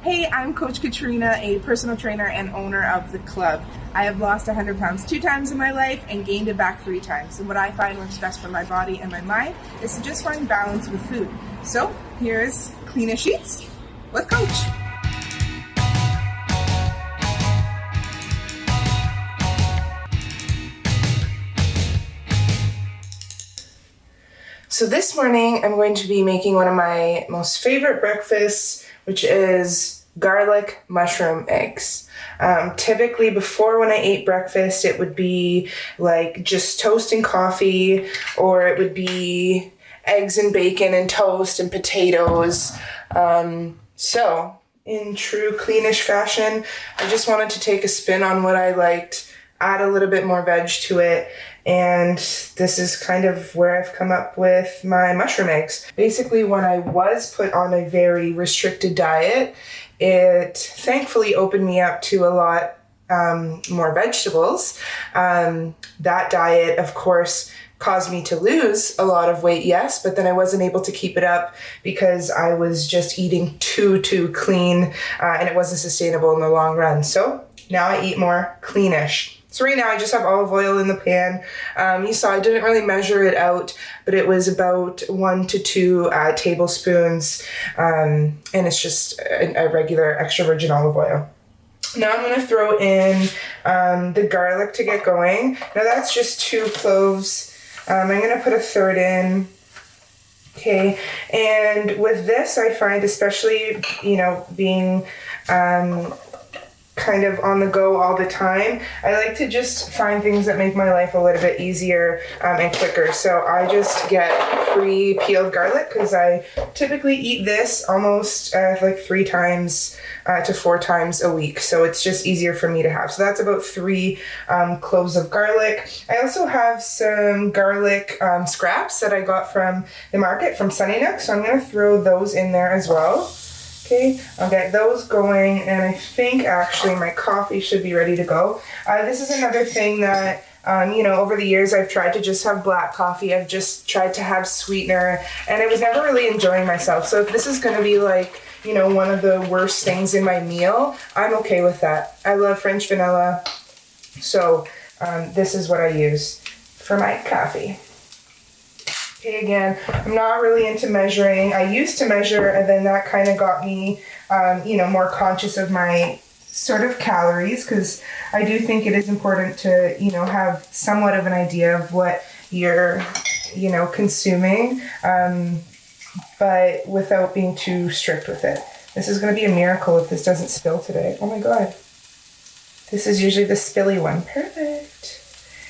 Hey, I'm Coach Katrina, a personal trainer and owner of the club. I have lost 100 pounds 2 times in my life and gained it back 3 times. And what I find works best for my body and my mind is to just find balance with food. So here's Kleanish Eats with Coach. So this morning I'm going to be making one of my most favorite breakfasts, which is garlic mushroom eggs. Typically before, when I ate breakfast, it would be like just toast and coffee, or it would be eggs and bacon and toast and potatoes. So in true Kleanish fashion, I just wanted to take a spin on what I liked, add a little bit more veg to it, and this is kind of where I've come up with my mushroom eggs. Basically, when I was put on a very restricted diet, it thankfully opened me up to a lot more vegetables. That diet, of course, caused me to lose a lot of weight, yes, but then I wasn't able to keep it up because I was just eating too clean, and it wasn't sustainable in the long run. So now I eat more Kleanish. So right now I just have olive oil in the pan. You saw I didn't really measure it out, but it was about 1 to 2 tablespoons, and it's just a regular extra virgin olive oil. Now I'm going to throw in the garlic to get going. Now that's just 2 cloves. I'm going to put a third in. Okay, and with this I find, especially, being kind of on the go all the time, I like to just find things that make my life a little bit easier and quicker. So I just get pre-peeled garlic because I typically eat this almost like 3 times to 4 times a week. So it's just easier for me to have. So that's about 3 cloves of garlic. I also have some garlic scraps that I got from the market from Sunny Nook. So I'm going to throw those in there as well. Okay, I'll get those going, and I think actually my coffee should be ready to go. This is another thing that, over the years I've tried to just have black coffee. I've just tried to have sweetener, and I was never really enjoying myself. So if this is going to be like, one of the worst things in my meal, I'm okay with that. I love French vanilla, so this is what I use for my coffee. Okay, again, I'm not really into measuring. I used to measure, and then that kind of got me, more conscious of my sort of calories, because I do think it is important to, have somewhat of an idea of what you're, consuming, but without being too strict with it. This is going to be a miracle if this doesn't spill today. Oh my God. This is usually the spilly one. Perfect.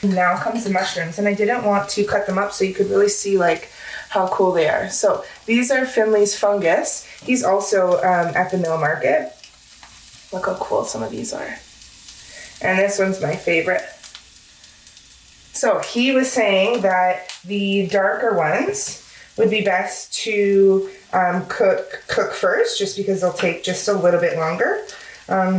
Now comes the mushrooms, and I didn't want to cut them up so you could really see like how cool they are. So these are Finley's fungus. He's also at the mill market. Look how cool some of these are. And this one's my favorite. So he was saying that the darker ones would be best to cook first, just because they'll take just a little bit longer.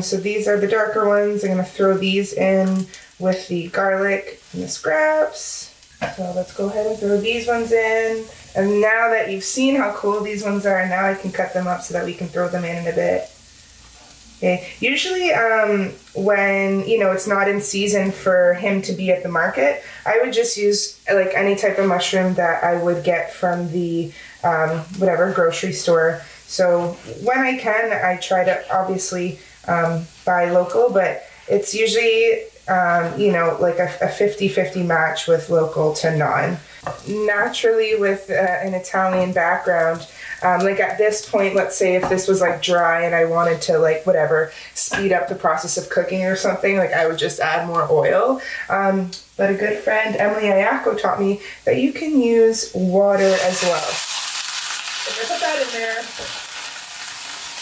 So these are the darker ones. I'm going to throw these in with the garlic and the scraps. So let's go ahead and throw these ones in. And now that you've seen how cool these ones are, now I can cut them up so that we can throw them in a bit. Okay. Usually when, it's not in season for him to be at the market, I would just use like any type of mushroom that I would get from the grocery store. So when I can, I try to obviously buy local, but it's usually like a 50-50 match with local to non. Naturally, with an Italian background, like at this point, let's say if this was like dry and I wanted to speed up the process of cooking or something, like I would just add more oil. But a good friend, Emily Ayako, taught me that you can use water as well. If I put that in there,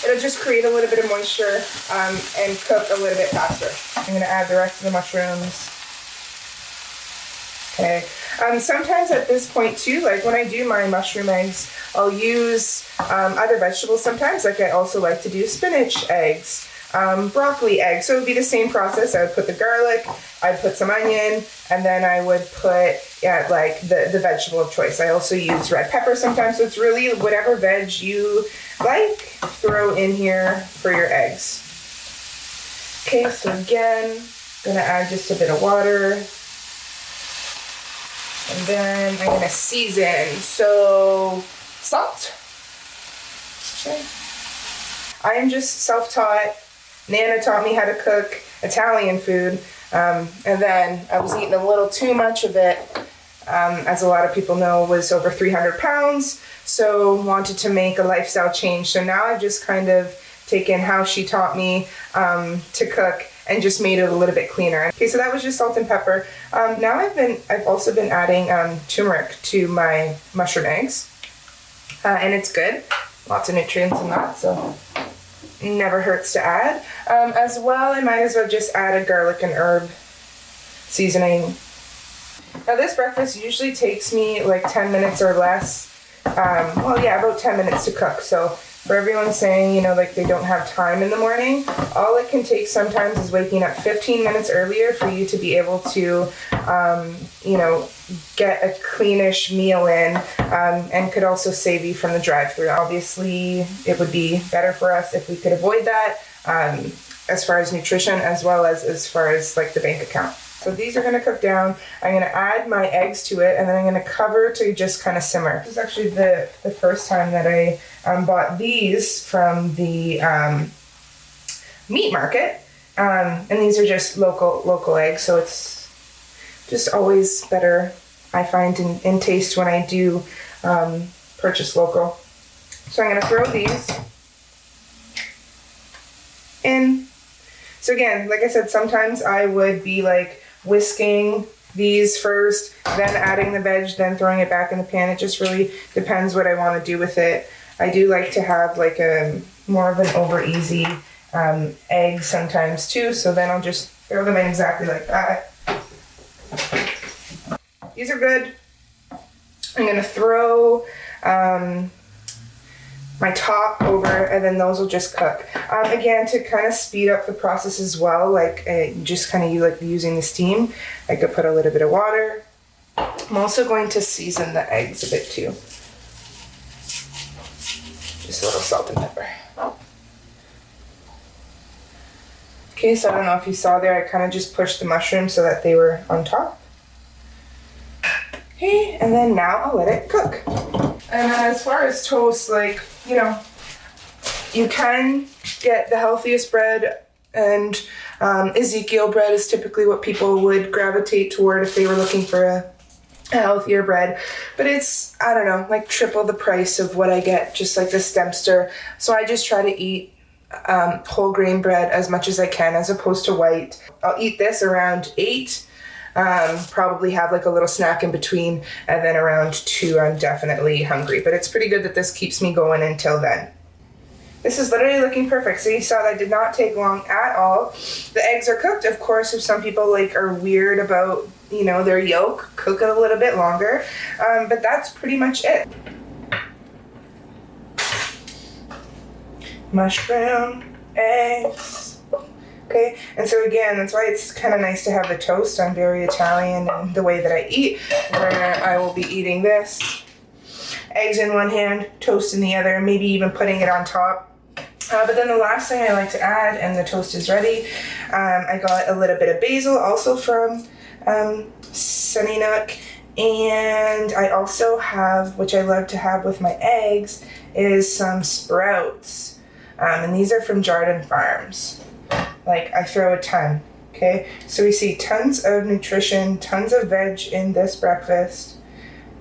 it'll just create a little bit of moisture and cook a little bit faster. I'm going to add the rest of the mushrooms. Okay. Sometimes at this point too, like when I do my mushroom eggs, I'll use other vegetables sometimes. Like I also like to do spinach eggs. broccoli egg. So it would be the same process. I would put the garlic, I'd put some onion, and then I would put like the vegetable of choice. I also use red pepper sometimes, so it's really whatever veg you like, throw in here for your eggs. Okay, so again, gonna add just a bit of water. And then I'm gonna season, so salt. Okay. I am just self-taught. Nana taught me how to cook Italian food, and then I was eating a little too much of it. As a lot of people know, was over 300 pounds, so wanted to make a lifestyle change. So now I've just kind of taken how she taught me to cook and just made it a little bit cleaner. Okay, so that was just salt and pepper. Now I've also been adding turmeric to my mushroom eggs, and it's good. Lots of nutrients in that, so never hurts to add. As well, I might as well just add a garlic and herb seasoning. Now this breakfast usually takes me like 10 minutes or less. Well, yeah, about 10 minutes to cook. So for everyone saying, you know, like they don't have time in the morning, all it can take sometimes is waking up 15 minutes earlier for you to be able to, you know, get a Kleanish meal in, and could also save you from the drive-thru. Obviously, it would be better for us if we could avoid that, as far as nutrition, as well as far as like the bank account. So these are gonna cook down. I'm gonna add my eggs to it, and then I'm gonna cover to just kind of simmer. This is actually the first time that I bought these from the meat market, and these are just local eggs, so it's just always better, I find, in taste when I do purchase local. So I'm gonna throw these in. So again, like I said, sometimes I would be like whisking these first, then adding the veg, then throwing it back in the pan. It just really depends what I want to do with it. I do like to have like a more of an over easy egg sometimes too, so then I'll just throw them in exactly like that. These are good. I'm gonna throw my top over, and then those will just cook. Again, to kind of speed up the process as well, like just kind of like using the steam, I could put a little bit of water. I'm also going to season the eggs a bit too. Just a little salt and pepper. Okay, so I don't know if you saw there, I kind of just pushed the mushrooms so that they were on top. Okay, and then now I'll let it cook. And as far as toast, like, you know, you can get the healthiest bread, and Ezekiel bread is typically what people would gravitate toward if they were looking for a healthier bread. But it's, I don't know, like triple the price of what I get just like this Dempster. So I just try to eat whole grain bread as much as I can as opposed to white. I'll eat this around 8. Probably have like a little snack in between, and then around 2 I'm definitely hungry, but it's pretty good that this keeps me going until then. This is literally looking perfect. So you saw that did not take long at all. The eggs are cooked. Of course, if some people like are weird about, you know, their yolk, cook it a little bit longer, but that's pretty much it. Mushroom, eggs. Okay, and so again, that's why it's kind of nice to have the toast. I'm very Italian in the way that I eat, where I will be eating this, eggs in one hand, toast in the other, maybe even putting it on top. But then the last thing I like to add, and the toast is ready, I got a little bit of basil, also from Sunny Nook, and I also have, which I love to have with my eggs, is some sprouts, and these are from Jarden Farms. Like, I throw a ton, okay? So we see tons of nutrition, tons of veg in this breakfast.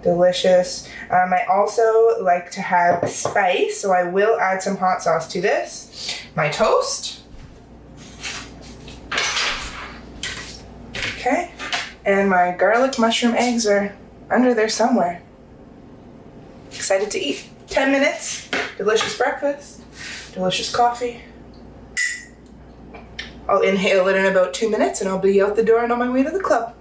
Delicious. I also like to have spice, so I will add some hot sauce to this. My toast. Okay. And my garlic mushroom eggs are under there somewhere. Excited to eat. 10 minutes. Delicious breakfast. Delicious coffee. I'll inhale it in about 2 minutes and I'll be out the door and on my way to the club.